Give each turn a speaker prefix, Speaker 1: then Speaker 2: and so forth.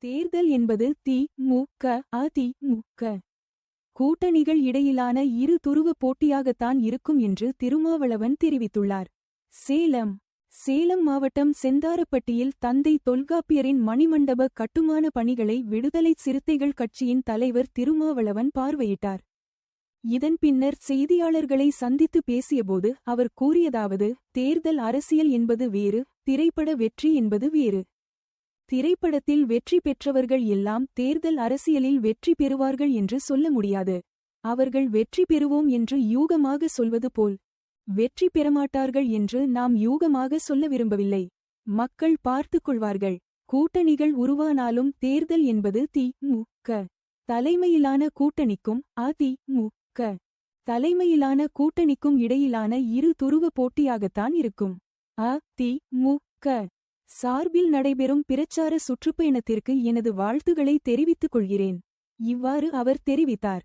Speaker 1: தேர்தல் என்பது அதிமுக கூட்டணிகள் இடையிலான இரு துருவ போட்டியாகத்தான் இருக்கும் என்று திருமாவளவன் தெரிவித்துள்ளார். சேலம் மாவட்டம் செந்தாரப்பட்டியில் தந்தை தொல்காப்பியரின் மணிமண்டப கட்டுமான பணிகளை விடுதலைச் சிறுத்தைகள் கட்சியின் தலைவர் திருமாவளவன் பார்வையிட்டார். இதன் பின்னர் செய்தியாளர்களை சந்தித்து பேசியபோது அவர் கூறியதாவது: தேர்தல் அரசியல் என்பது வேறு, திரைப்பட வெற்றி என்பது வேறு. திரைப்படத்தில் வெற்றி பெற்றவர்கள் எல்லாம் தேர்தல் அரசியலில் வெற்றி பெறுவார்கள் என்று சொல்ல முடியாது. அவர்கள் வெற்றி பெறுவோம் என்று யூகமாக சொல்வது போல் வெற்றி பெறமாட்டார்கள் என்று நாம் யூகமாக சொல்ல விரும்பவில்லை. மக்கள் பார்த்துக் கொள்வார்கள். கூட்டணிகள் உருவானாலும் தேர்தல் என்பது தி.மு.க. தலைமையிலான கூட்டணிக்கும் அதிமுக தலைமையிலான கூட்டணிக்கும் இடையிலான இரு துருவ போட்டியாகத்தான் இருக்கும். அதிமுக சார்பில் நடைபெறும் பிரச்சார சுற்றுப்பயணத்திற்கு எனது வாழ்த்துக்களை தெரிவித்துக் கொள்கிறேன். இவ்வாறு அவர் தெரிவித்தார்.